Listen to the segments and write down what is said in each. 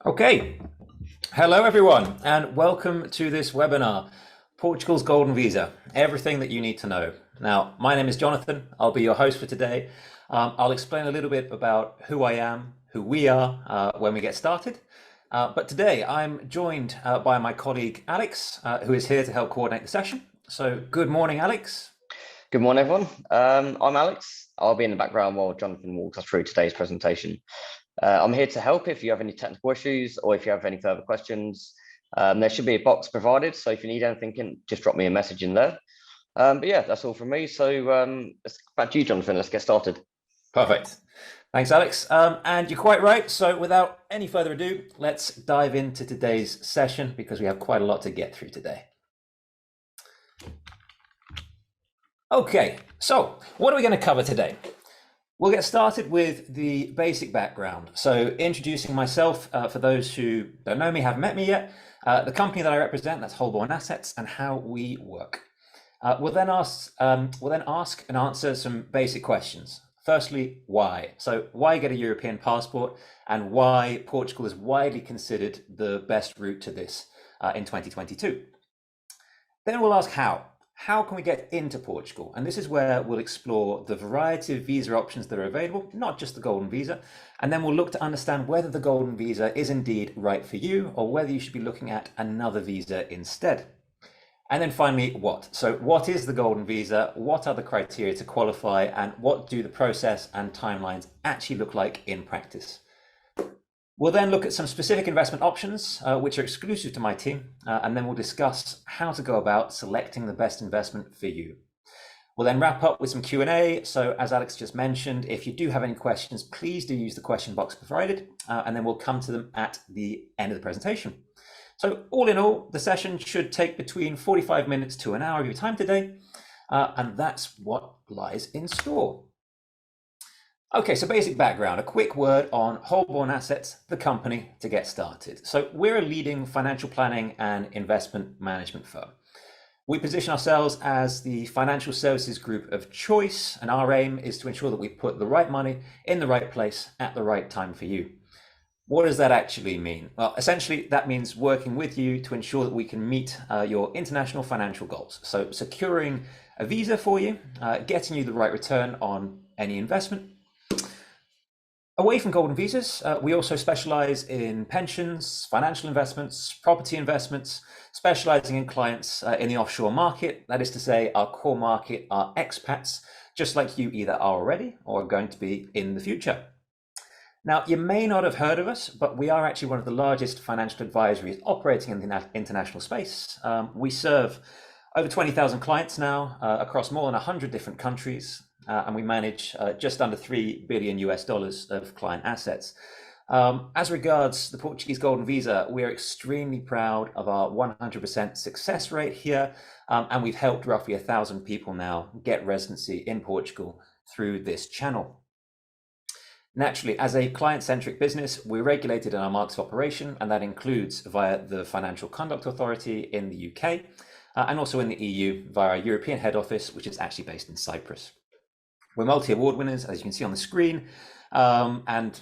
Okay, hello everyone, and welcome to this webinar, Portugal's Golden Visa, everything that you need to know. Now, my name is Jonathan. I'll be your host for today. I'll explain a little bit about who I am, who we are when we get started. But today I'm joined by my colleague Alex, who is here to help coordinate the session. So good morning, Alex. Good morning, everyone. I'm Alex. I'll be in the background while Jonathan walks us through today's presentation. I'm here to help if you have any technical issues or if you have any further questions. There should be a box provided, so if you need anything, just drop me a message in there. But yeah, that's all from me. So back to you, Jonathan. Let's get started. Perfect. Thanks, Alex. And you're quite right. So without any further ado, let's dive into today's session because we have quite a lot to get through today. Okay, so what are we going to cover today? We'll get started with the basic background. So introducing myself, for those who don't know me, haven't met me yet, the company that I represent, that's Holborn Assets, and how we work. We'll then ask and answer some basic questions. Firstly, why? So why get a European passport, and why Portugal is widely considered the best route to this in 2022. Then we'll ask how. How can we get into Portugal? And this is where we'll explore the variety of visa options that are available, not just the Golden Visa. And then we'll look to understand whether the Golden Visa is indeed right for you or whether you should be looking at another visa instead. And then finally, what? So what is the Golden Visa? What are the criteria to qualify? And what do the process and timelines actually look like in practice? We'll then look at some specific investment options, which are exclusive to my team, and then we'll discuss how to go about selecting the best investment for you. We'll then wrap up with some Q&A. So as Alex just mentioned, if you do have any questions, please do use the question box provided, and then we'll come to them at the end of the presentation. So all in all, the session should take between 45 minutes to an hour of your time today, and that's what lies in store. Okay, so basic background, a quick word on Holborn Assets, the company, to get started. So we're a leading financial planning and investment management firm. We position ourselves as the financial services group of choice, and our aim is to ensure that we put the right money in the right place at the right time for you. What does that actually mean? Well, essentially, that means working with you to ensure that we can meet your international financial goals. So securing a visa for you, getting you the right return on any investment. Away from Golden Visas, we also specialize in pensions, financial investments, property investments, specializing in clients in the offshore market. That is to say, our core market are expats, just like you either are already or are going to be in the future. Now, you may not have heard of us, but we are actually one of the largest financial advisories operating in the international space. We serve over 20,000 clients now across more than 100 different countries. And we manage just under $3 billion of client assets. As regards the Portuguese Golden Visa, we're extremely proud of our 100% success rate here, and we've helped roughly 1,000 people now get residency in Portugal through this channel. Naturally, as a client-centric business, we're regulated in our markets of operation, and that includes via the Financial Conduct Authority in the UK, and also in the EU via our European head office, which is actually based in Cyprus. We're multi-award winners, as you can see on the screen, and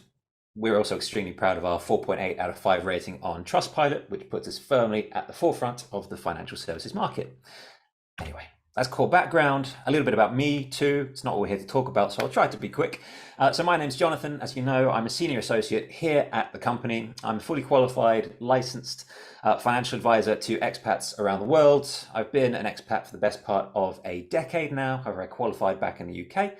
we're also extremely proud of our 4.8 out of 5 rating on Trustpilot, which puts us firmly at the forefront of the financial services market. Anyway, that's core background. A little bit about me too. It's not what we're here to talk about, so I'll try to be quick. So my name's Jonathan. As you know, I'm a senior associate here at the company. I'm a fully qualified, licensed financial advisor to expats around the world. I've been an expat for the best part of a decade now. However, I qualified back in the UK.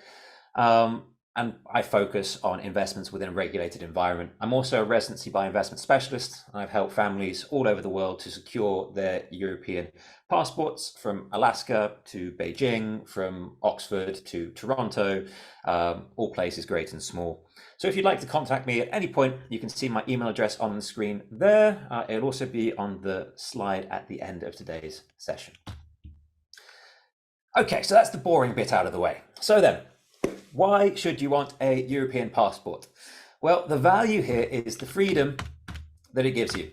And I focus on investments within a regulated environment. I'm also a residency by investment specialist. I've helped families all over the world to secure their European passports, from Alaska to Beijing, from Oxford to Toronto, all places great and small. So if you'd like to contact me at any point, you can see my email address on the screen there. It'll also be on the slide at the end of today's session. Okay, so that's the boring bit out of the way. So then, why should you want a European passport? Well, the value here is the freedom that it gives you.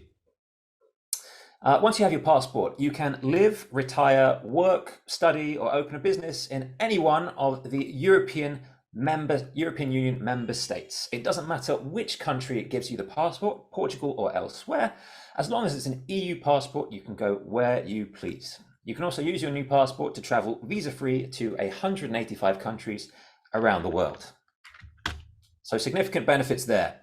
Once you have your passport, you can live, retire, work, study, or open a business in any one of the European European Union member states. It doesn't matter which country it gives you the passport, Portugal or elsewhere. As long as it's an EU passport, you can go where you please. You can also use your new passport to travel visa-free to 185 countries around the world. So significant benefits there.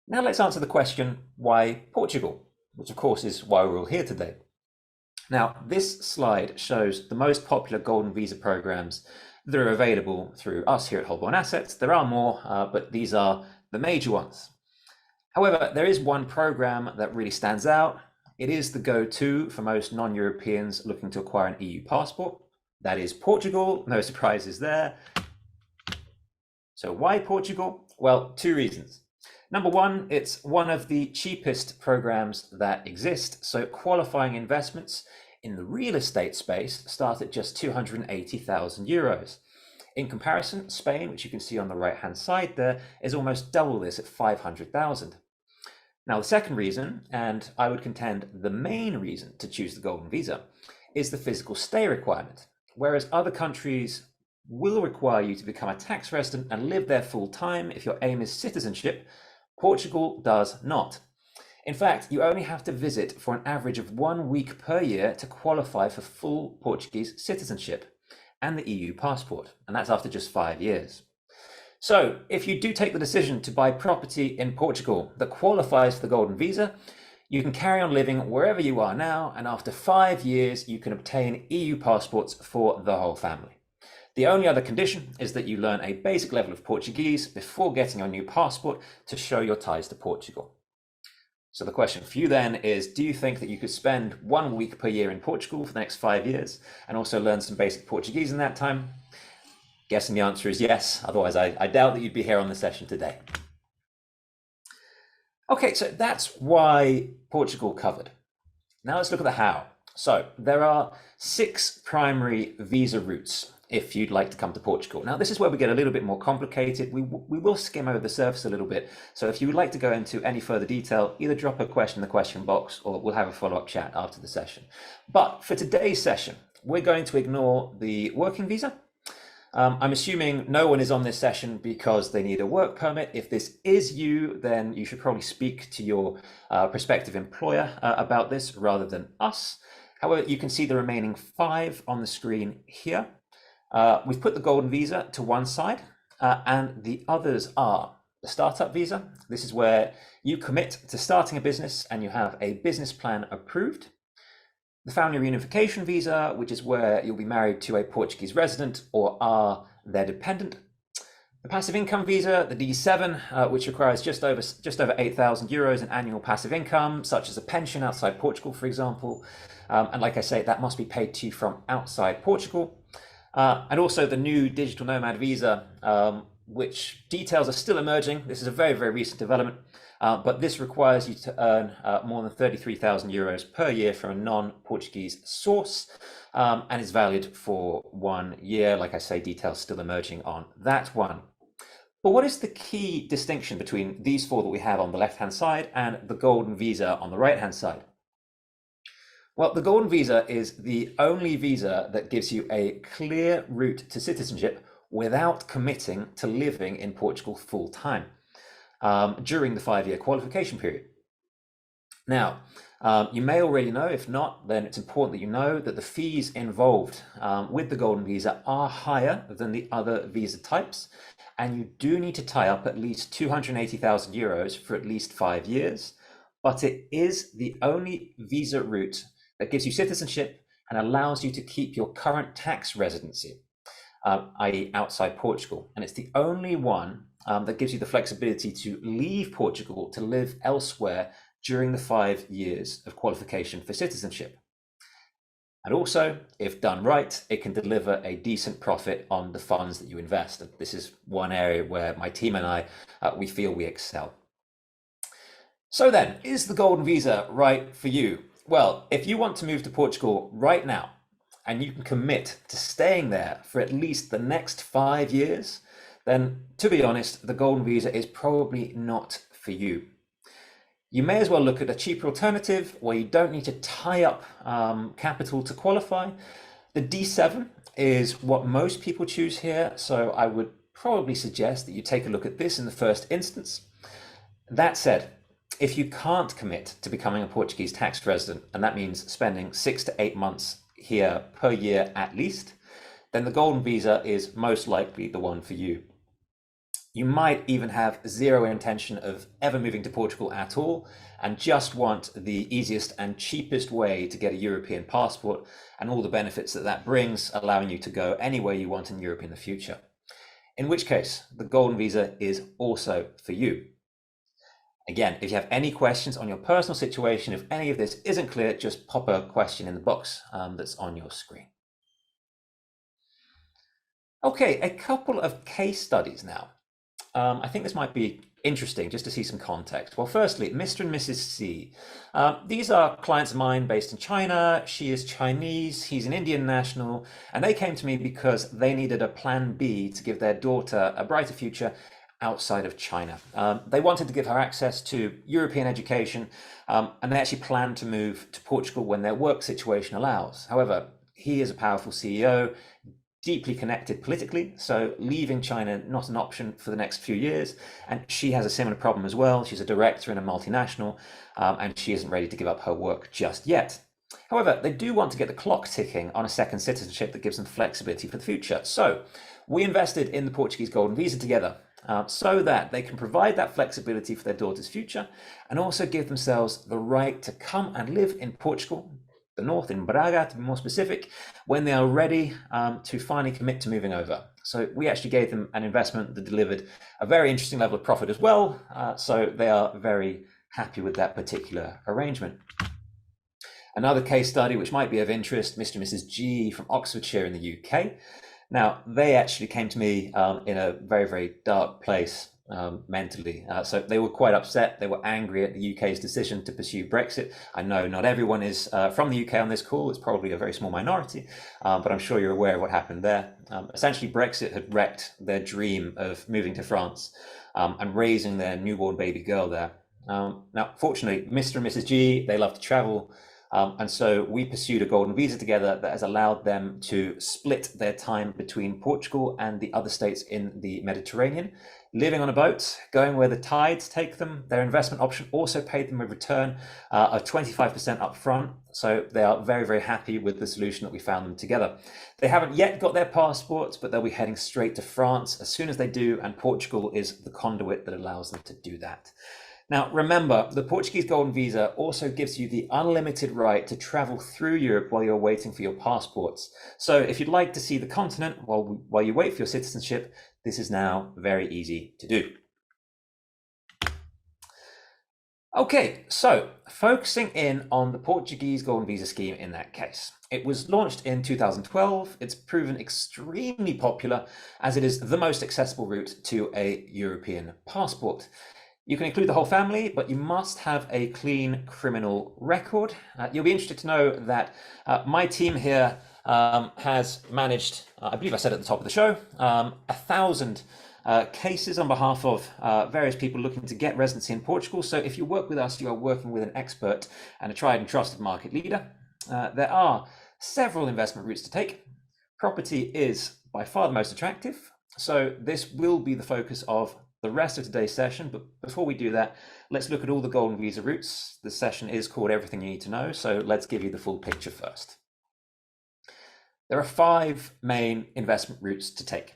Now let's answer the question, why Portugal? Which of course is why we're all here today. Now, this slide shows the most popular Golden Visa programs that are available through us here at Holborn Assets. There are more, but these are the major ones. However, there is one program that really stands out. It is the go-to for most non-Europeans looking to acquire an EU passport. That is Portugal. No surprises there. So why Portugal? Well, two reasons. Number one, it's one of the cheapest programs that exist. So qualifying investments in the real estate space start at just 280,000 euros. In comparison, Spain, which you can see on the right-hand side there, is almost double this at 500,000. Now, the second reason, and I would contend the main reason to choose the Golden Visa, is the physical stay requirement. Whereas other countries will require you to become a tax resident and live there full time if your aim is citizenship, Portugal does not. In fact, you only have to visit for an average of 1 week per year to qualify for full Portuguese citizenship and the EU passport, and that's after just 5 years. So if you do take the decision to buy property in Portugal that qualifies for the Golden Visa, you can carry on living wherever you are now, and after 5 years, you can obtain EU passports for the whole family. The only other condition is that you learn a basic level of Portuguese before getting your new passport to show your ties to Portugal. So the question for you then is, do you think that you could spend 1 week per year in Portugal for the next 5 years and also learn some basic Portuguese in that time? Guessing the answer is yes, otherwise I doubt that you'd be here on the session today. Okay, so that's why Portugal covered. Now let's look at the how. So there are 6 primary visa routes if you'd like to come to Portugal. Now this is where we get a little bit more complicated. We will skim over the surface a little bit. So if you would like to go into any further detail, either drop a question in the question box or we'll have a follow-up chat after the session. But for today's session, we're going to ignore the working visa. I'm assuming no one is on this session because they need a work permit. If this is you, then you should probably speak to your prospective employer about this rather than us. However, you can see the remaining 5 on the screen here. We've put the Golden Visa to one side, and the others are the Startup Visa. This is where you commit to starting a business and you have a business plan approved. The Family Reunification Visa, which is where you'll be married to a Portuguese resident or are their dependent. The Passive Income Visa, the D7, which requires just over 8,000 euros in annual passive income, such as a pension outside Portugal, for example. And like I say, that must be paid to you from outside Portugal. And also the new Digital Nomad Visa, which details are still emerging. This is a very, very recent development. But this requires you to earn more than 33,000 euros per year from a non-Portuguese source and is valid for 1 year. Like I say, details still emerging on that one. But what is the key distinction between these 4 that we have on the left-hand side and the Golden Visa on the right-hand side? Well, the Golden Visa is the only visa that gives you a clear route to citizenship without committing to living in Portugal full-time. During the 5-year qualification period. Now, you may already know, if not, then it's important that you know that the fees involved with the Golden Visa are higher than the other visa types, and you do need to tie up at least 280,000 euros for at least 5 years, but it is the only visa route that gives you citizenship and allows you to keep your current tax residency, i.e. outside Portugal, and it's the only one that gives you the flexibility to leave Portugal to live elsewhere during the 5 years of qualification for citizenship. And also, if done right, it can deliver a decent profit on the funds that you invest. And this is one area where my team and I, we feel we excel. So then, is the Golden Visa right for you? Well, if you want to move to Portugal right now, and you can commit to staying there for at least the next 5 years, then to be honest, the Golden Visa is probably not for you. You may as well look at a cheaper alternative where you don't need to tie up capital to qualify. The D7 is what most people choose here, so I would probably suggest that you take a look at this in the first instance. That said, if you can't commit to becoming a Portuguese tax resident, and that means spending 6 to 8 months here per year at least, then the Golden Visa is most likely the one for you. You might even have zero intention of ever moving to Portugal at all and just want the easiest and cheapest way to get a European passport and all the benefits that that brings, allowing you to go anywhere you want in Europe in the future. In which case, the Golden Visa is also for you. Again, if you have any questions on your personal situation, if any of this isn't clear, just pop a question in the box that's on your screen. Okay, a couple of case studies now. I think this might be interesting just to see some context. Well, firstly, Mr. and Mrs. C. These are clients of mine based in China. She is Chinese, he's an Indian national, and they came to me because they needed a plan B to give their daughter a brighter future outside of China. They wanted to give her access to European education, and they actually planned to move to Portugal when their work situation allows. However, he is a powerful CEO, deeply connected politically, so leaving China not an option for the next few years. And she has a similar problem as well. She's a director in a multinational, and she isn't ready to give up her work just yet. However, they do want to get the clock ticking on a second citizenship that gives them flexibility for the future. So we invested in the Portuguese Golden Visa together, so that they can provide that flexibility for their daughter's future and also give themselves the right to come and live in Portugal, the north, in Braga to be more specific, when they are ready to finally commit to moving over. So we actually gave them an investment that delivered a very interesting level of profit as well. So they are very happy with that particular arrangement. Another case study which might be of interest, Mr. and Mrs. G from Oxfordshire in the UK. Now, they actually came to me in a very, very dark place mentally. So they were quite upset. They were angry at the UK's decision to pursue Brexit. I know not everyone is from the UK on this call. It's probably a very small minority, but I'm sure you're aware of what happened there. Essentially, Brexit had wrecked their dream of moving to France and raising their newborn baby girl there. Now, fortunately, Mr. and Mrs. G, they love to travel. And so we pursued a golden visa together that has allowed them to split their time between Portugal and the other states in the Mediterranean, living on a boat, going where the tides take them. Their investment option also paid them a return of 25% up front. So they are very, very happy with the solution that we found them together. They haven't yet got their passports, but they'll be heading straight to France as soon as they do. And Portugal is the conduit that allows them to do that. Now, remember, the Portuguese Golden Visa also gives you the unlimited right to travel through Europe while you're waiting for your passports. So if you'd like to see the continent while you wait for your citizenship, this is now very easy to do. Okay, so focusing in on the Portuguese Golden Visa scheme in that case. It was launched in 2012. It's proven extremely popular as it is the most accessible route to a European passport. You can include the whole family, but you must have a clean criminal record. You'll be interested to know that my team here has managed, I believe I said at the top of the show, 1,000 cases on behalf of various people looking to get residency in Portugal. So if you work with us, you are working with an expert and a tried and trusted market leader. There are several investment routes to take. Property is by far the most attractive. So this will be the focus of the rest of today's session, but before we do that, let's look at all the Golden Visa routes. The session is called Everything You Need to Know, so let's give you the full picture first. There are 5 main investment routes to take.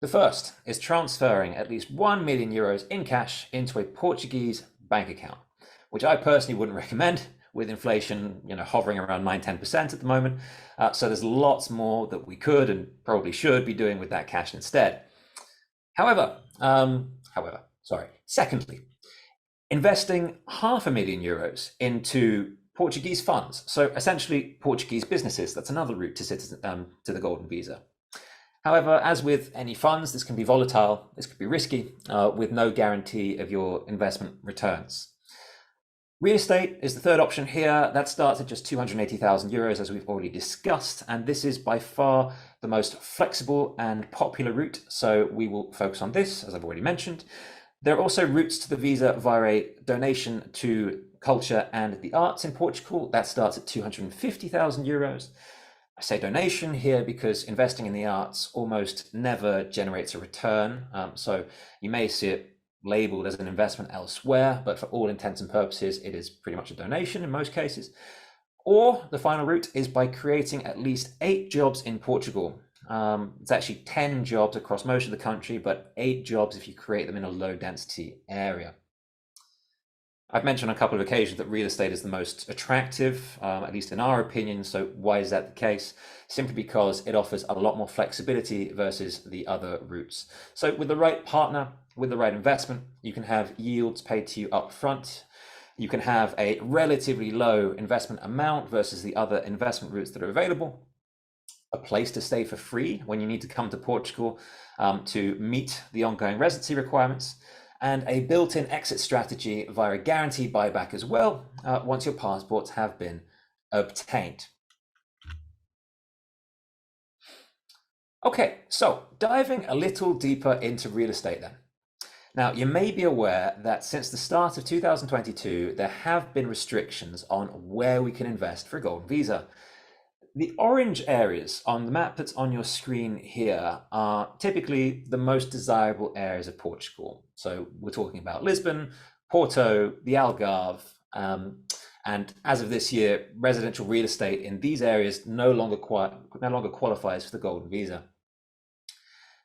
The first is transferring at least 1 million euros in cash into a Portuguese bank account, which I personally wouldn't recommend with inflation, hovering around 9–10% at the moment. So there's lots more that we could and probably should be doing with that cash instead. Secondly, investing €500,000 euros into Portuguese funds. So essentially Portuguese businesses. That's another route to the Golden Visa. However, as with any funds, this can be volatile, this could be risky, with no guarantee of your investment returns. Real estate is the third option here. That starts at just 280,000 euros, as we've already discussed, and this is by far the most flexible and popular route, so we will focus on this, as I've already mentioned. There are also routes to the visa via a donation to culture and the arts in Portugal. That starts at 250,000 euros. I say donation here because investing in the arts almost never generates a return. So you may see it labeled as an investment elsewhere, but for all intents and purposes, it is pretty much a donation in most cases. Or the final route is by creating at least 8 jobs in Portugal. It's actually 10 jobs across most of the country, but 8 jobs if you create them in a low density area. I've mentioned on a couple of occasions that real estate is the most attractive, at least in our opinion. So why is that the case? Simply because it offers a lot more flexibility versus the other routes. So with the right partner, with the right investment, you can have yields paid to you up front. You can have a relatively low investment amount versus the other investment routes that are available. A place to stay for free when you need to come to Portugal to meet the ongoing residency requirements, and a built-in exit strategy via a guaranteed buyback as well once your passports have been obtained. Okay, so diving a little deeper into real estate then. Now, you may be aware that since the start of 2022, there have been restrictions on where we can invest for a golden visa. The orange areas on the map that's on your screen here are typically the most desirable areas of Portugal. So we're talking about Lisbon, Porto, the Algarve, and as of this year, residential real estate in these areas no longer qualifies for the golden visa.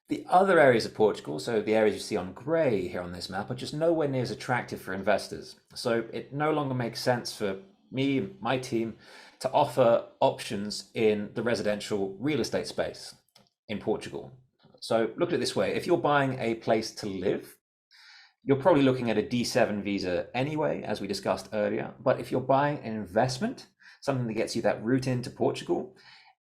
The other areas of Portugal, so the areas you see on grey here on this map, are just nowhere near as attractive for investors. So it no longer makes sense for me and my team to offer options in the residential real estate space in Portugal. So look at it this way: if you're buying a place to live, you're probably looking at a D7 visa anyway, as we discussed earlier. But if you're buying an investment, something that gets you that route into Portugal,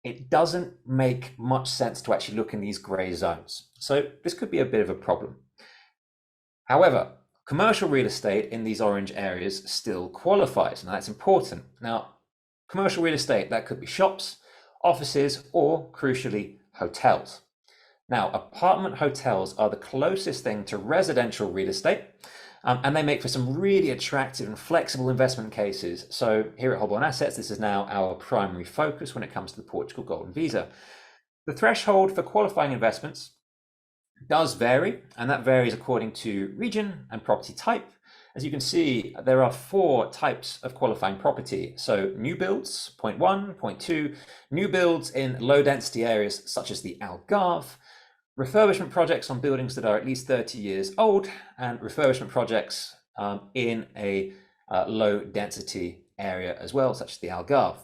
it doesn't make much sense to actually look in these grey zones. So this could be a bit of a problem. However, commercial real estate in these orange areas still qualifies, and that's important. Now, commercial real estate, that could be shops, offices, or crucially, hotels. Now, apartment hotels are the closest thing to residential real estate, and they make for some really attractive and flexible investment cases. So here at Holborn Assets, this is now our primary focus when it comes to the Portugal Golden Visa. The threshold for qualifying investments does vary, and that varies according to region and property type. As you can see, there are 4 types of qualifying property. So new builds, point 1, point 2, new builds in low density areas such as the Algarve, refurbishment projects on buildings that are at least 30 years old, and refurbishment projects in a low density area as well, such as the Algarve.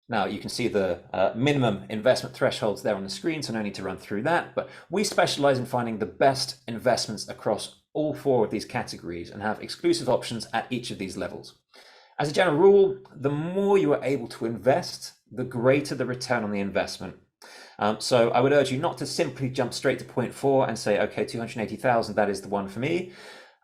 Now you can see the minimum investment thresholds there on the screen, so no need to run through that, but we specialize in finding the best investments across all 4 of these categories and have exclusive options at each of these levels. As a general rule, the more you are able to invest, the greater the return on the investment. So I would urge you not to simply jump straight to point 4 and say, okay, 280,000, that is the one for me.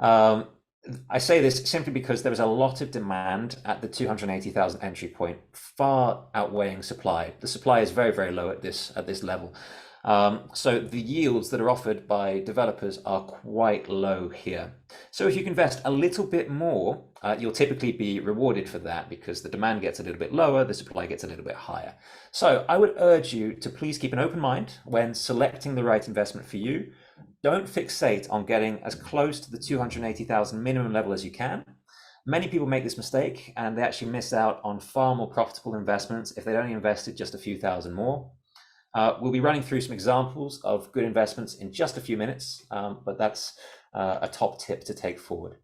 I say this simply because there is a lot of demand at the 280,000 entry point, far outweighing supply. The supply is very, very low at this level. So the yields that are offered by developers are quite low here. So if you can invest a little bit more, you'll typically be rewarded for that because the demand gets a little bit lower, the supply gets a little bit higher. So I would urge you to please keep an open mind when selecting the right investment for you. Don't fixate on getting as close to the 280,000 minimum level as you can. Many people make this mistake and they actually miss out on far more profitable investments if they'd only invested just a few thousand more. We'll be running through some examples of good investments in just a few minutes, but that's a top tip to take forward.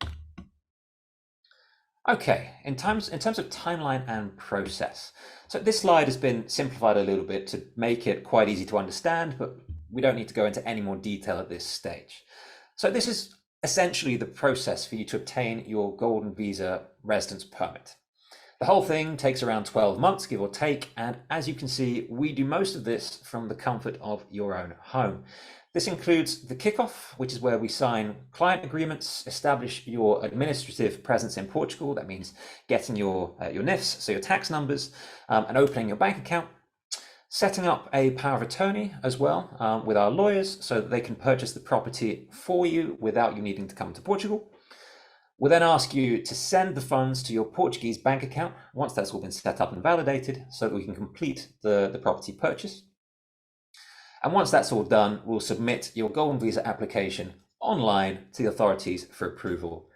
Okay, in terms of timeline and process. So this slide has been simplified a little bit to make it quite easy to understand, but we don't need to go into any more detail at this stage. So this is essentially the process for you to obtain your Golden Visa residence permit. The whole thing takes around 12 months, give or take, and as you can see, we do most of this from the comfort of your own home. This includes the kickoff, which is where we sign client agreements, establish your administrative presence in Portugal. That means getting your NIFs, so your tax numbers, and opening your bank account. Setting up a power of attorney as well with our lawyers so that they can purchase the property for you without you needing to come to Portugal. We'll then ask you to send the funds to your Portuguese bank account once that's all been set up and validated so that we can complete the property purchase. And once that's all done, we'll submit your Golden Visa application online to the authorities for approval.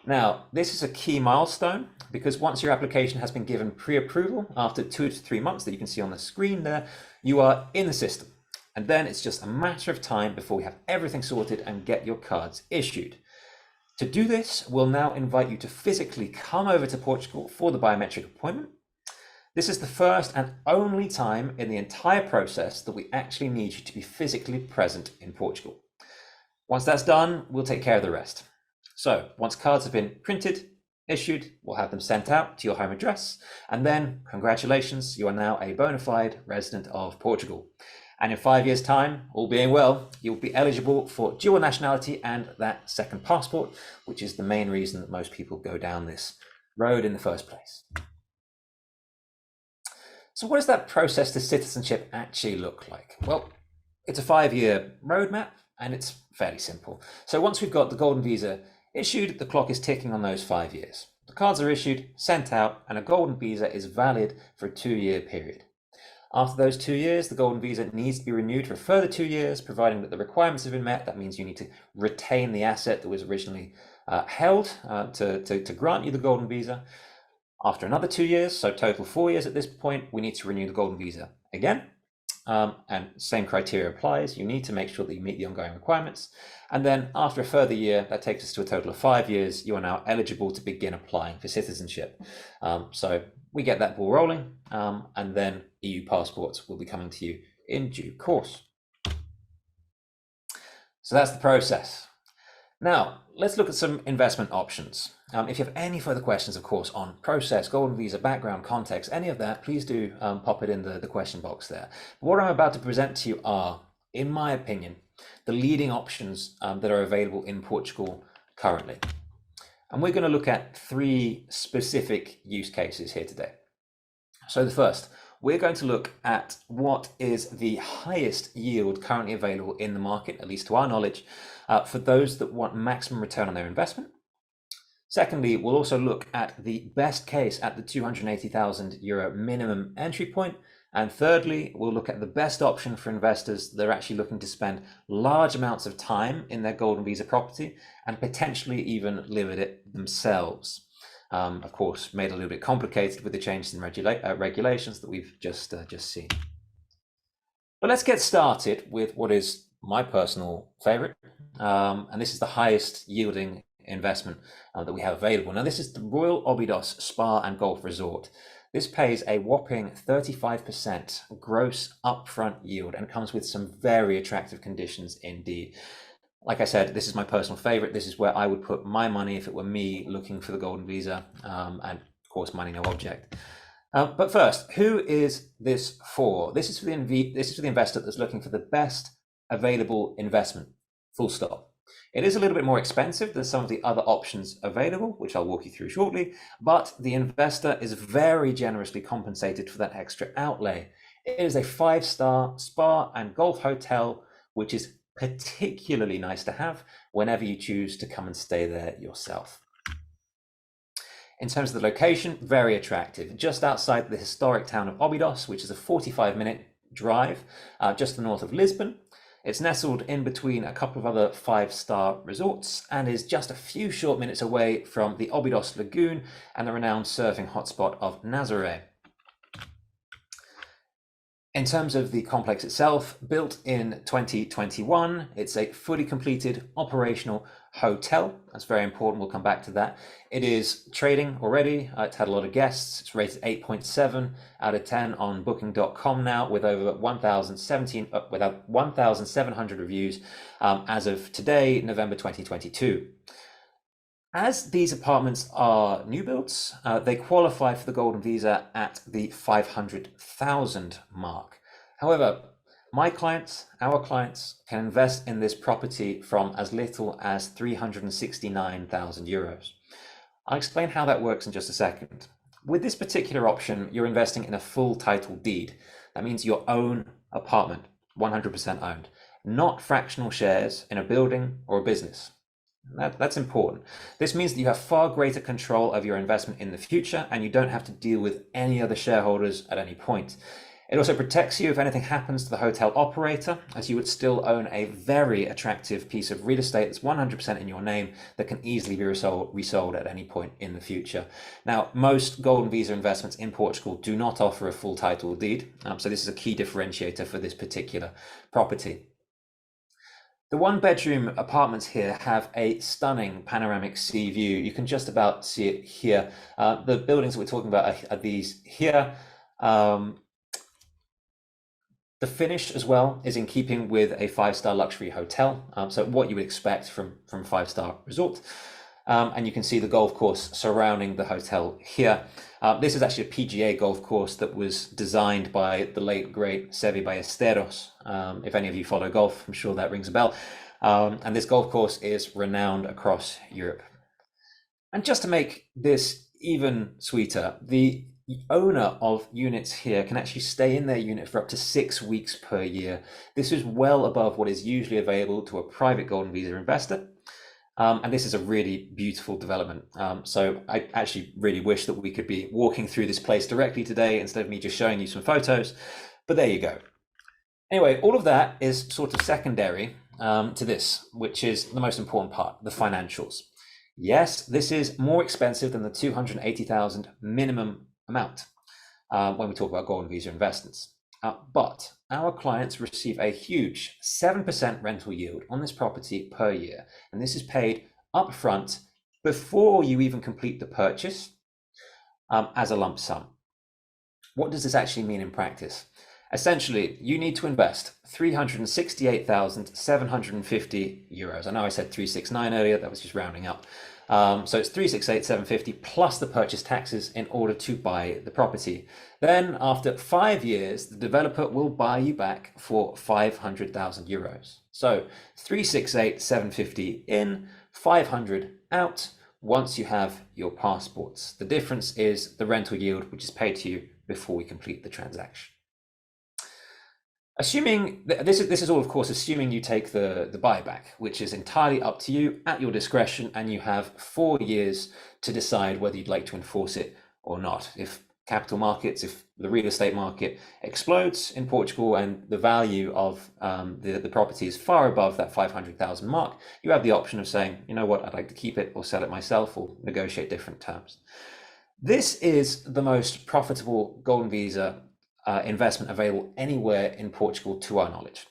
Now, this is a key milestone because once your application has been given pre-approval after 2 to 3 months that you can see on the screen there, you are in the system. And then it's just a matter of time before we have everything sorted and get your cards issued. To do this, we'll now invite you to physically come over to Portugal for the biometric appointment. This is the first and only time in the entire process that we actually need you to be physically present in Portugal. Once that's done, we'll take care of the rest. So once cards have been printed, issued, we'll have them sent out to your home address, and then congratulations, you are now a bona fide resident of Portugal. And in 5 years' time, all being well, you'll be eligible for dual nationality and that second passport, which is the main reason that most people go down this road in the first place. So what does that process to citizenship actually look like? Well, it's a 5-year roadmap and it's fairly simple. So once we've got the Golden Visa issued, the clock is ticking on those 5 years. The cards are issued, sent out, and a Golden Visa is valid for a 2-year period. After those 2 years, the Golden Visa needs to be renewed for a further 2 years, providing that the requirements have been met. That means you need to retain the asset that was originally held to grant you the Golden Visa. After another 2 years, so total 4 years at this point, we need to renew the Golden Visa again. And same criteria applies. You need to make sure that you meet the ongoing requirements. And then after a further year, that takes us to a total of 5 years, you are now eligible to begin applying for citizenship. So we get that ball rolling, and then EU passports will be coming to you in due course. So that's the process. Now, let's look at some investment options. If you have any further questions, of course, on process, Golden Visa, background, context, any of that, please do pop it in the question box there. But what I'm about to present to you are, in my opinion, the leading options that are available in Portugal currently. And we're going to look at 3 specific use cases here today. So the first, we're going to look at what is the highest yield currently available in the market, at least to our knowledge, for those that want maximum return on their investment. Secondly, we'll also look at the best case at the €280,000 minimum entry point. And thirdly, we'll look at the best option for investors that are actually looking to spend large amounts of time in their Golden Visa property and potentially even live in it themselves. Of course, made a little bit complicated with the changes in regulations that we've just seen. But let's get started with what is my personal favorite, and this is the highest yielding investment that we have available. Now, this is the Royal Óbidos Spa and Golf Resort. This pays a whopping 35% gross upfront yield and comes with some very attractive conditions indeed. Like I said, this is my personal favorite. This is where I would put my money if it were me looking for the Golden Visa, and of course, money no object. But first, who is this for? This is for the investor that's looking for the best available investment, full stop. It is a little bit more expensive than some of the other options available, which I'll walk you through shortly, but the investor is very generously compensated for that extra outlay. It is a 5-star spa and golf hotel, which is particularly nice to have whenever you choose to come and stay there yourself. In terms of the location, very attractive. Just outside the historic town of Óbidos, which is a 45-minute drive just to the north of Lisbon. It's nestled in between a couple of other 5-star resorts and is just a few short minutes away from the Óbidos Lagoon and the renowned surfing hotspot of Nazaré. In terms of the complex itself, built in 2021, it's a fully completed operational hotel. That's very important. We'll come back to that. It is trading already. It's had a lot of guests. It's rated 8.7 out of 10 on booking.com now with over 1,700 reviews as of today, November 2022. As these apartments are new builds, they qualify for the Golden Visa at the 500,000 mark. However, my clients, our clients, can invest in this property from as little as €369,000. I'll explain how that works in just a second. With this particular option, you're investing in a full title deed. That means your own apartment, 100% owned, not fractional shares in a building or a business. That's important. This means that you have far greater control of your investment in the future, and you don't have to deal with any other shareholders at any point. It also protects you if anything happens to the hotel operator, as you would still own a very attractive piece of real estate that's 100% in your name that can easily be resold at any point in the future. Now, most Golden Visa investments in Portugal do not offer a full title deed, so this is a key differentiator for this particular property. The one-bedroom apartments here have a stunning panoramic sea view. You can just about see it here. The buildings that we're talking about are these here. The finish as well is in keeping with a five-star luxury hotel, so what you would expect from five-star resort. And you can see the golf course surrounding the hotel here. This is actually a PGA golf course that was designed by the late, great Seve Ballesteros. If any of you follow golf, I'm sure that rings a bell. And this golf course is renowned across Europe. And just to make this even sweeter, the owner of units here can actually stay in their unit for up to 6 weeks per year. This is well above what is usually available to a private Golden Visa investor. And this is a really beautiful development. So I actually really wish that we could be walking through this place directly today instead of me just showing you some photos, but there you go. Anyway, all of that is sort of secondary to this, which is the most important part, the financials. Yes, this is more expensive than the 280,000 minimum amount when we talk about Golden Visa investments. But our clients receive a huge 7% rental yield on this property per year, and this is paid upfront before you even complete the purchase as a lump sum. What does this actually mean in practice? Essentially, you need to invest 368,750 euros. I know I said 369 earlier, that was just rounding up. So it's 368,750 plus the purchase taxes in order to buy the property. Then after 5 years, the developer will buy you back for 500,000 euros. So 368,750 in, 500 out once you have your passports. The difference is the rental yield, which is paid to you before we complete the transaction. Assuming this is all, of course, assuming you take the buyback, which is entirely up to you at your discretion, and you have 4 years to decide whether you'd like to enforce it or not. If capital markets, if the real estate market explodes in Portugal and the value of the property is far above that 500,000 mark, you have the option of saying, you know what, I'd like to keep it or sell it myself or negotiate different terms. This is the most profitable Golden Visa investment available anywhere in Portugal to our knowledge,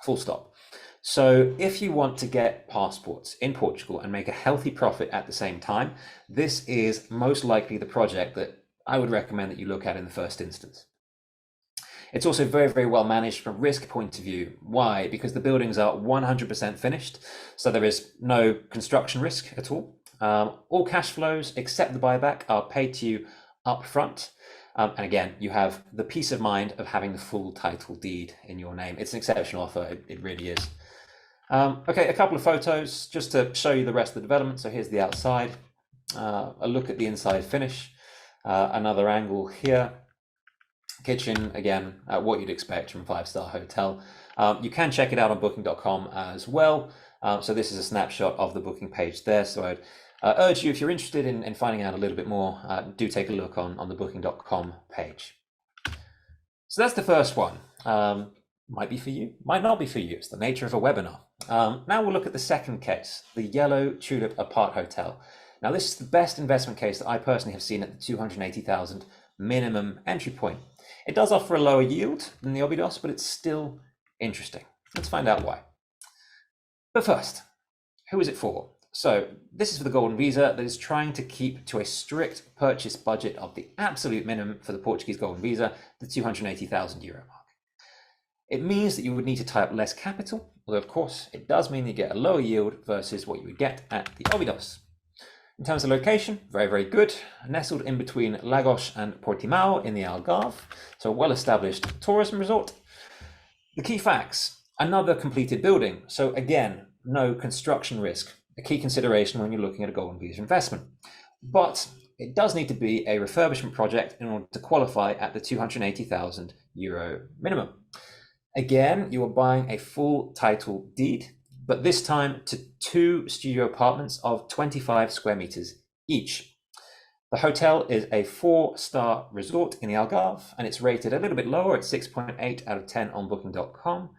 full stop. So if you want to get passports in Portugal and make a healthy profit at the same time, this is most likely the project that I would recommend that you look at in the first instance. It's also very, very well managed from a risk point of view. Why? Because the buildings are 100% finished, so there is no construction risk at all. All cash flows except the buyback are paid to you up front. And again, you have the peace of mind of having the full title deed in your name. It's an exceptional offer, it really is. Okay, a couple of photos just to show you the rest of the development. So here's the outside, a look at the inside finish, another angle here. Kitchen, again, what you'd expect from a five-star hotel. You can check it out on booking.com as well. So this is a snapshot of the booking page there. So I'd urge you, if you're interested in finding out a little bit more, do take a look on the booking.com page. So that's the first one. Might be for you, might not be for you. It's the nature of a webinar. Now we'll look at the second case, the Yellow Tulip Apart Hotel. Now this is the best investment case that I personally have seen at the 280,000 minimum entry point. It does offer a lower yield than the Obidos, but it's still interesting. Let's find out why. But first, who is it for? So this is for the Golden Visa that is trying to keep to a strict purchase budget of the absolute minimum for the Portuguese Golden Visa, the 280,000 euro mark. It means that you would need to tie up less capital, although of course it does mean you get a lower yield versus what you would get at the Obidos. In terms of location, very, very good. Nestled in between Lagos and Portimao in the Algarve, so a well-established tourism resort. The key facts, another completed building. So again, no construction risk, a key consideration when you're looking at a Golden Visa investment. But it does need to be a refurbishment project in order to qualify at the 280,000 euro minimum. Again, you are buying a full title deed. but this time to 2 studio apartments of 25 square meters each. The hotel is a 4-star resort in the Algarve, and it's rated a little bit lower at 6.8 out of 10 on booking.com.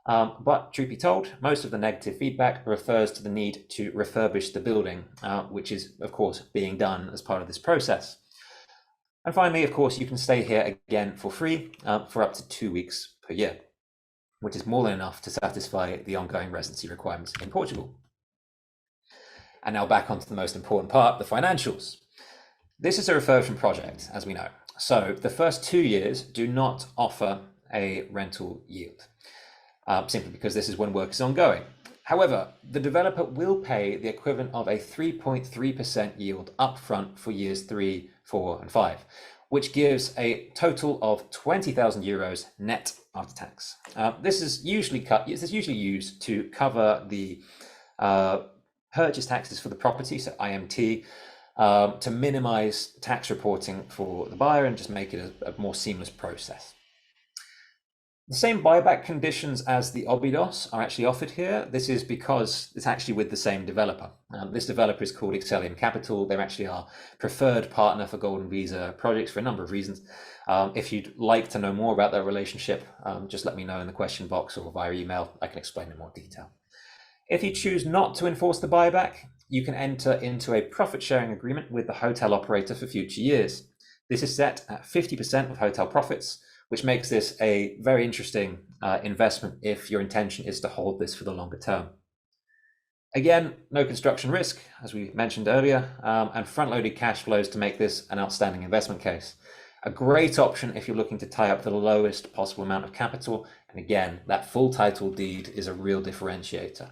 But truth be told, most of the negative feedback refers to the need to refurbish the building, which is, of course, being done as part of this process. And finally, of course, you can stay here again for free for up to 2 weeks per year, which is more than enough to satisfy the ongoing residency requirements in Portugal. And now back onto the most important part, the financials. This is a refurbishment project, as we know. So the first 2 years do not offer a rental yield, simply because this is when work is ongoing. However, the developer will pay the equivalent of a 3.3% yield upfront for years 3, 4, and 5, which gives a total of 20,000 euros net after tax. This is usually used to cover the purchase taxes for the property, so IMT, to minimize tax reporting for the buyer and just make it a more seamless process. The same buyback conditions as the Obidos are actually offered here. This is because it's actually with the same developer. This developer is called Excellium Capital. They're actually our preferred partner for Golden Visa projects for a number of reasons. If you'd like to know more about their relationship, just let me know in the question box or via email. I can explain in more detail. If you choose not to enforce the buyback, you can enter into a profit sharing agreement with the hotel operator for future years. This is set at 50% of hotel profits, which makes this a very interesting investment if your intention is to hold this for the longer term. Again, no construction risk, as we mentioned earlier, and front-loaded cash flows to make this an outstanding investment case. A great option if you're looking to tie up the lowest possible amount of capital. And again, that full title deed is a real differentiator.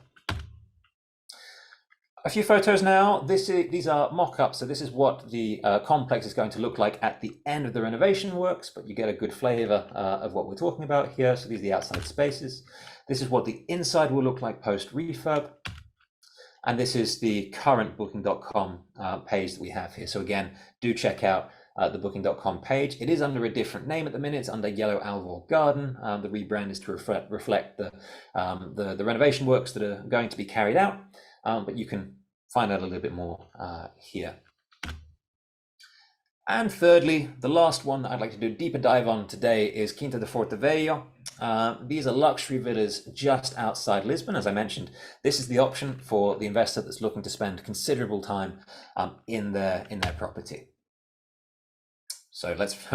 A few photos now. These are mock-ups, so this is what the complex is going to look like at the end of the renovation works, but you get a good flavor of what we're talking about here. So these are the outside spaces. This is what the inside will look like post-refurb. And this is the current booking.com page that we have here. So again, do check out the booking.com page. It is under a different name at the minute. It's under Yellow Alvor Garden. The rebrand is to reflect the renovation works that are going to be carried out. But you can find out a little bit more here. And thirdly, the last one that I'd like to do a deeper dive on today is Quinta de Fortevello. These are luxury villas just outside Lisbon. As I mentioned, this is the option for the investor that's looking to spend considerable time in their property. So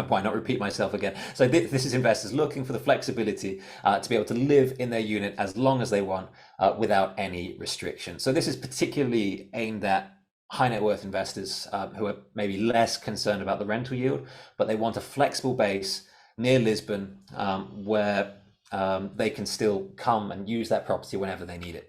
why not repeat myself again? So this is investors looking for the flexibility to be able to live in their unit as long as they want without any restriction. So this is particularly aimed at high net worth investors who are maybe less concerned about the rental yield, but they want a flexible base near Lisbon where they can still come and use that property whenever they need it.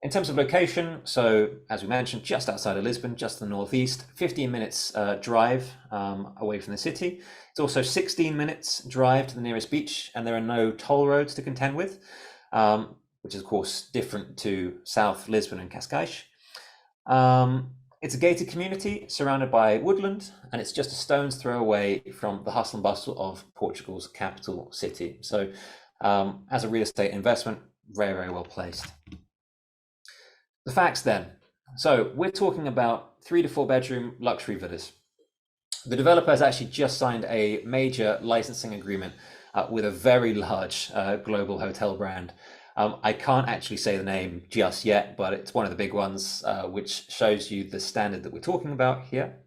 In terms of location, so as we mentioned, just outside of Lisbon, just to the northeast, 15 minutes drive away from the city. It's also 16 minutes drive to the nearest beach, and there are no toll roads to contend with, which is of course different to South Lisbon and Cascais. It's a gated community surrounded by woodland, and it's just a stone's throw away from the hustle and bustle of Portugal's capital city. So as a real estate investment, very, very well placed. The facts then. So we're talking about 3 to 4 bedroom luxury villas. The developer has actually just signed a major licensing agreement with a very large global hotel brand. I can't actually say the name just yet, but it's one of the big ones, which shows you the standard that we're talking about here.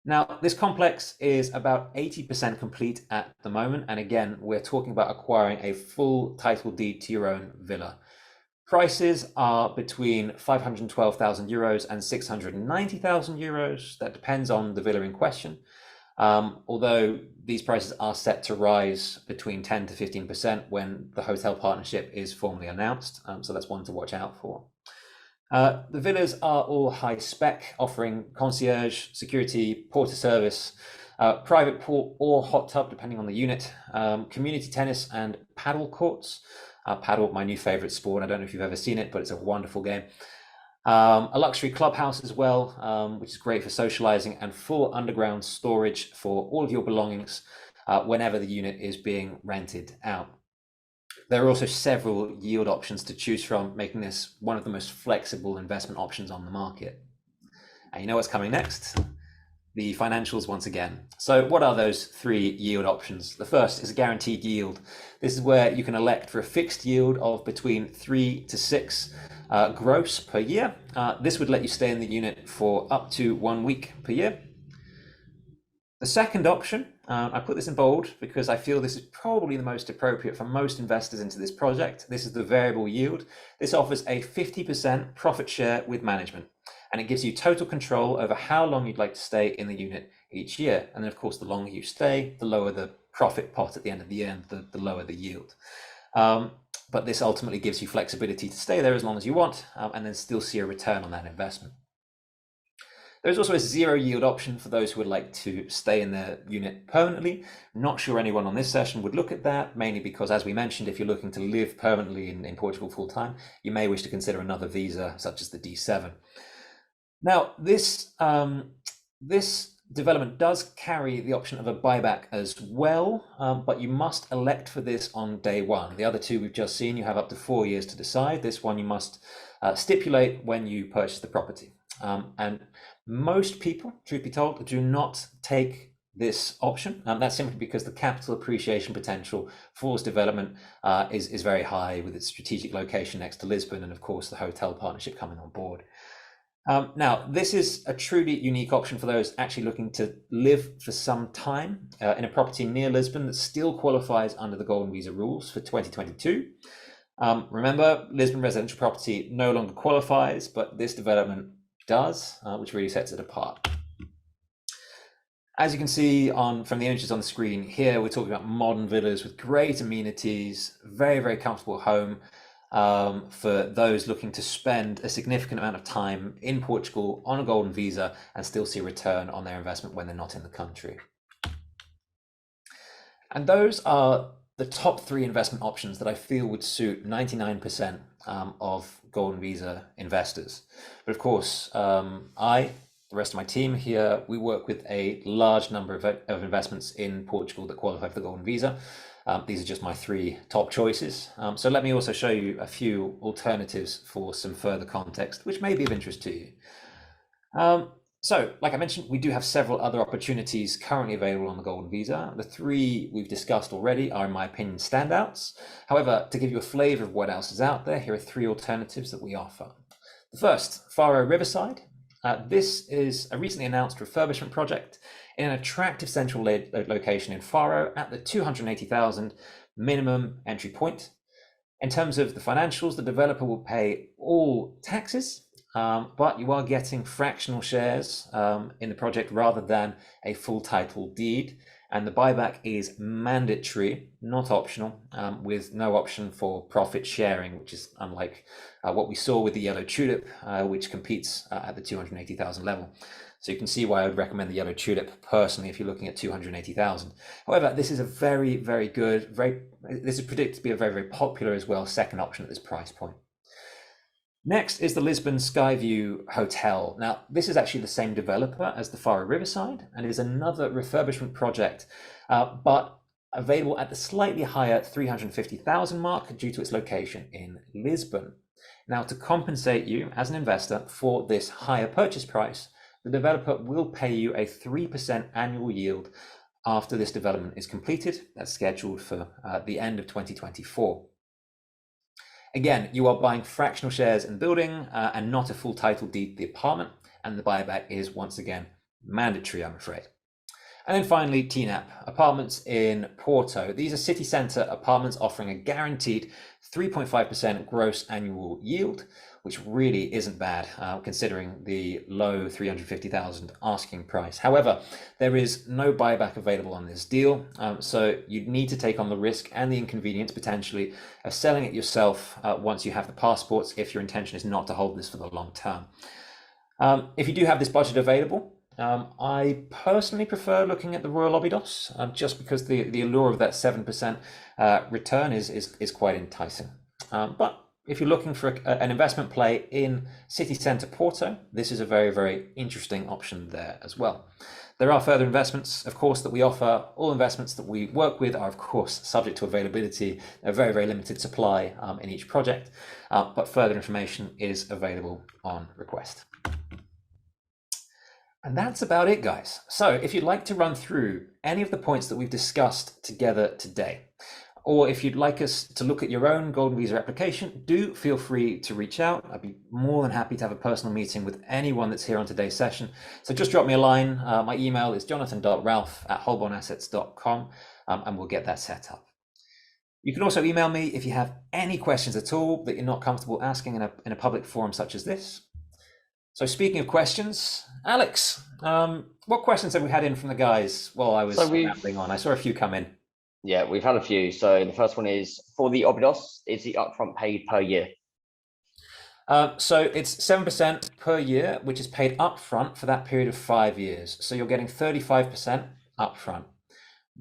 Now, this complex is about 80% complete at the moment. And again, we're talking about acquiring a full title deed to your own villa. Prices are between 512,000 euros and 690,000 euros. That depends on the villa in question. Although these prices are set to rise between 10 to 15% when the hotel partnership is formally announced. So that's one to watch out for. The villas are all high spec, offering concierge, security, porter service, private pool or hot tub, depending on the unit, community tennis and paddle courts. Paddle, my new favorite sport. I don't know if you've ever seen it, but it's a wonderful game. A luxury clubhouse as well, which is great for socializing, and full underground storage for all of your belongings whenever the unit is being rented out. There are also several yield options to choose from, making this one of the most flexible investment options on the market. And you know what's coming next? The financials once again. So what are those three yield options? The first is a guaranteed yield. This is where you can elect for a fixed yield of between 3 to 6 gross per year. This would let you stay in the unit for up to 1 week per year. The second option, I put this in bold because I feel this is probably the most appropriate for most investors into this project. This is the variable yield. This offers a 50% profit share with management, and it gives you total control over how long you'd like to stay in the unit each year. And then of course, the longer you stay, the lower the profit pot at the end of the year, and the lower the yield. But this ultimately gives you flexibility to stay there as long as you want, and then still see a return on that investment. There's also a zero yield option for those who would like to stay in their unit permanently. Not sure anyone on this session would look at that, mainly because, as we mentioned, if you're looking to live permanently in Portugal full time, you may wish to consider another visa, such as the D7. Now, this development does carry the option of a buyback as well, but you must elect for this on day one. The other two we've just seen, you have up to 4 years to decide. This one you must stipulate when you purchase the property. And most people, truth be told, do not take this option. That's simply because the capital appreciation potential for this development is very high, with its strategic location next to Lisbon, and of course the hotel partnership coming on board. Now, this is a truly unique option for those actually looking to live for some time in a property near Lisbon that still qualifies under the Golden Visa rules for 2022. Remember, Lisbon residential property no longer qualifies, but this development does, which really sets it apart. As you can see from the images on the screen here, we're talking about modern villas with great amenities, very, very comfortable home for those looking to spend a significant amount of time in Portugal on a Golden Visa and still see a return on their investment when they're not in the country. And those are the top three investment options that I feel would suit 99% of Golden Visa investors. But of course, the rest of my team here, we work with a large number of investments in Portugal that qualify for the Golden Visa. These are just my three top choices. So let me also show you a few alternatives for some further context, which may be of interest to you. So, like I mentioned, we do have several other opportunities currently available on the Golden Visa. The three we've discussed already are, in my opinion, standouts. However, to give you a flavor of what else is out there, here are three alternatives that we offer. The first, Faro Riverside. This is a recently announced refurbishment project in an attractive central location in Faro at the 280,000 minimum entry point. In terms of the financials, the developer will pay all taxes, but you are getting fractional shares in the project rather than a full title deed. And the buyback is mandatory, not optional, with no option for profit sharing, which is unlike what we saw with the Yellow Tulip, which competes at the 280,000 level. So you can see why I would recommend the Yellow Tulip personally if you're looking at 280,000. However, this is a very, very good, this is predicted to be a very, very popular as well second option at this price point. Next is the Lisbon Skyview Hotel. Now, this is actually the same developer as the Faro Riverside and is another refurbishment project, but available at the slightly higher 350,000 mark due to its location in Lisbon. Now, to compensate you as an investor for this higher purchase price, the developer will pay you a 3% annual yield after this development is completed. That's scheduled for the end of 2024. Again, you are buying fractional shares in the building and not a full title deed to the apartment, and the buyback is once again mandatory, I'm afraid. And then finally, TNAP, apartments in Porto. These are city centre apartments offering a guaranteed 3.5% gross annual yield, which really isn't bad considering the low 350,000 asking price. However, there is no buyback available on this deal, so you'd need to take on the risk and the inconvenience potentially of selling it yourself once you have the passports, if your intention is not to hold this for the long term. If you do have this budget available, I personally prefer looking at the Royal Obidos, just because the allure of that 7% return is quite enticing. But if you're looking for an investment play in city centre Porto, this is a very, very interesting option there as well. There are further investments, of course, that we offer. All investments that we work with are, of course, subject to availability, a very, very limited supply in each project, but further information is available on request. And that's about it, guys. So if you'd like to run through any of the points that we've discussed together today, or if you'd like us to look at your own Golden Visa application, do feel free to reach out. I'd be more than happy to have a personal meeting with anyone that's here on today's session. So just drop me a line. My email is jonathan.ralph@holbornassets.com, and we'll get that set up. You can also email me if you have any questions at all that you're not comfortable asking in a public forum such as this. So speaking of questions, Alex, what questions have we had in from the guys while I was rambling on? I saw a few come in. Yeah, we've had a few. So the first one is, for the Obidos, is the upfront paid per year? So it's 7% per year, which is paid upfront for that period of 5 years. So you're getting 35% upfront.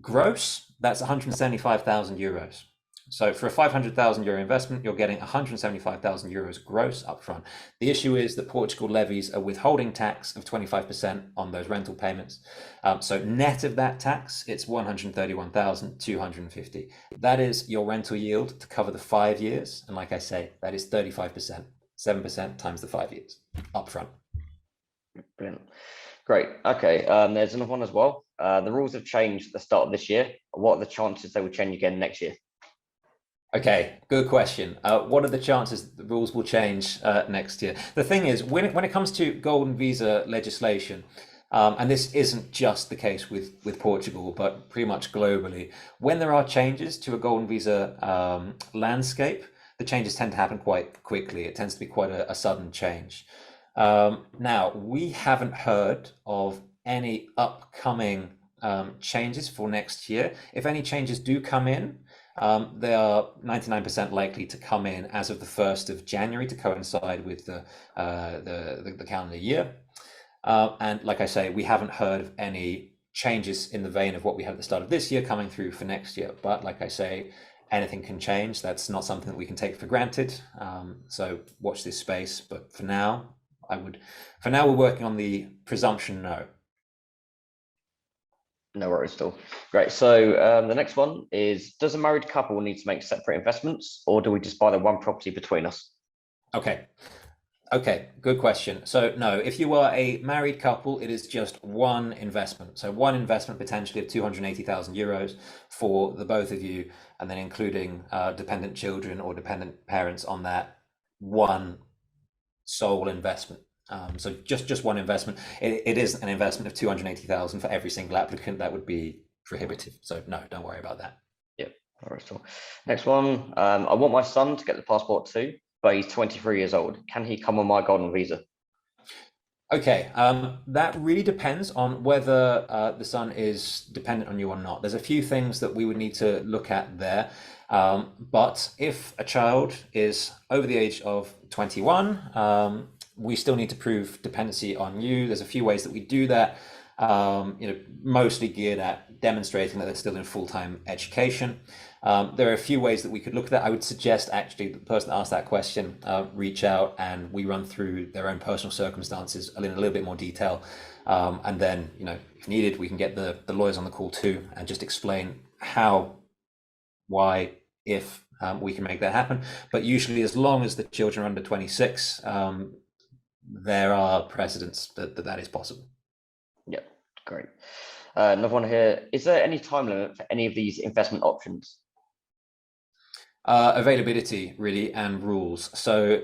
Gross, that's 175,000 euros. So for a 500,000 euro investment, you're getting 175,000 euros gross upfront. The issue is that Portugal levies a withholding tax of 25% on those rental payments. So net of that tax, it's 131,250. That is your rental yield to cover the 5 years. And like I say, that is 35%, 7% times the 5 years upfront. Brilliant. Great. Okay. There's another one as well. The rules have changed at the start of this year. What are the chances they will change again next year? Okay, good question. What are the chances the rules will change next year? The thing is, when it comes to Golden Visa legislation, and this isn't just the case with Portugal, but pretty much globally, when there are changes to a Golden Visa landscape, the changes tend to happen quite quickly. It tends to be quite a sudden change. Now, we haven't heard of any upcoming changes for next year. If any changes do come in, they are 99% likely to come in as of the 1st of January to coincide with the calendar year. And like I say, we haven't heard of any changes in the vein of what we had at the start of this year coming through for next year. But like I say, anything can change. That's not something that we can take for granted. So watch this space. But for now, we're working on the presumption no. No worries at all. Great. So the next one is, does a married couple need to make separate investments, or do we just buy the one property between us? Okay, good question. So no, if you are a married couple, it is just one investment. So one investment potentially of 280,000 euros for the both of you, and then including dependent children or dependent parents on that one sole investment. So just one investment. It is an investment of 280,000 for every single applicant. That would be prohibitive. So no, don't worry about that. Yep. All right. So next one. I want my son to get the passport too, but he's 23 years old. Can he come on my Golden Visa? Okay, that really depends on whether the son is dependent on you or not. There's a few things that we would need to look at there. But if a child is over the age of 21, we still need to prove dependency on you. There's a few ways that we do that, mostly geared at demonstrating that they're still in full-time education. There are a few ways that we could look at that. I would suggest actually the person that asked that question reach out and we run through their own personal circumstances in a little bit more detail. And then, if needed, we can get the lawyers on the call too and just explain how, why, if we can make that happen. But usually, as long as the children are under 26, there are precedents that is possible. Yeah, great. Another one here. Is there any time limit for any of these investment options? Availability, really, and rules. So,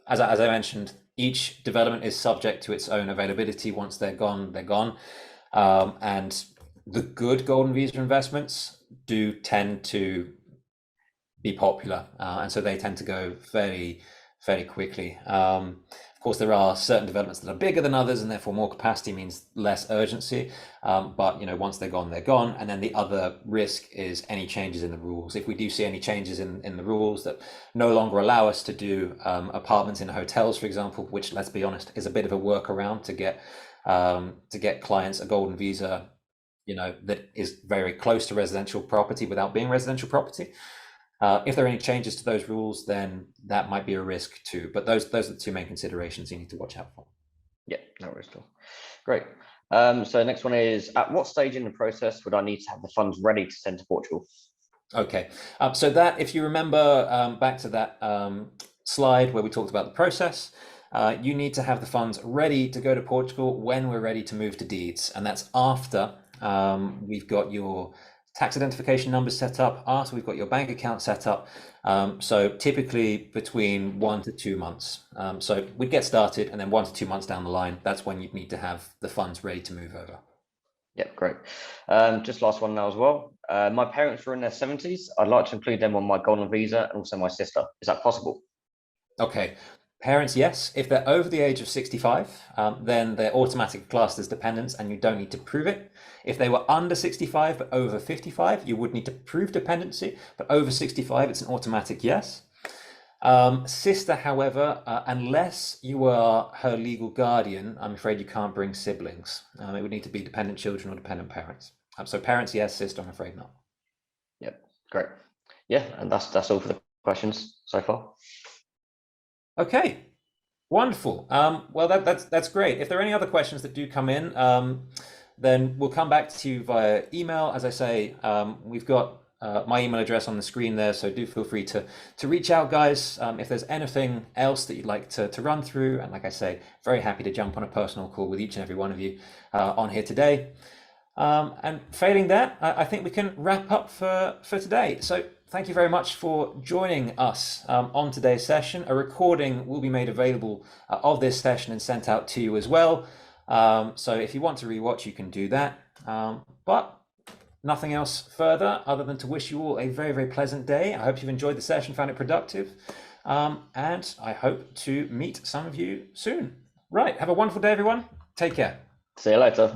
as I mentioned, each development is subject to its own availability. Once they're gone, they're gone. And the good Golden Visa investments do tend to be popular, and so they tend to go fairly quickly. Of course, there are certain developments that are bigger than others, and therefore more capacity means less urgency. But once they're gone, they're gone. And then the other risk is any changes in the rules. If we do see any changes in the rules that no longer allow us to do apartments in hotels, for example, which, let's be honest, is a bit of a workaround to get clients a Golden Visa, that is very close to residential property without being residential property. If there are any changes to those rules, then that might be a risk too. But those are the two main considerations you need to watch out for. Yeah, no worries at all. Great. So next one is, at what stage in the process would I need to have the funds ready to send to Portugal? Okay, so that, if you remember back to that slide where we talked about the process, you need to have the funds ready to go to Portugal when we're ready to move to deeds. And that's after we've got your tax identification numbers set up, after we've got your bank account set up. So typically between 1 to 2 months. So we'd get started, and then 1 to 2 months down the line, that's when you'd need to have the funds ready to move over. Yep, great. Just last one now as well. My parents are in their 70s. I'd like to include them on my Golden Visa, and also my sister. Is that possible? Okay. Parents, yes. If they're over the age of 65, then they're automatically classed as dependents and you don't need to prove it. If they were under 65 but over 55, you would need to prove dependency, but over 65, it's an automatic yes. Sister, however, unless you are her legal guardian, I'm afraid you can't bring siblings. It would need to be dependent children or dependent parents. So parents, yes. Sister, I'm afraid not. Yep, great. Yeah, and that's all for the questions so far. Okay, wonderful. Well, that's great. If there are any other questions that do come in, then we'll come back to you via email. As I say, we've got my email address on the screen there, so do feel free to reach out, guys. If there's anything else that you'd like to run through, and like I say, very happy to jump on a personal call with each and every one of you on here today. And failing that, I think we can wrap up for today. So thank you very much for joining us on today's session. A recording will be made available of this session and sent out to you as well. So if you want to rewatch, you can do that. But nothing else further other than to wish you all a very, very pleasant day. I hope you've enjoyed the session, found it productive. And I hope to meet some of you soon. Right. Have a wonderful day, everyone. Take care. See you later.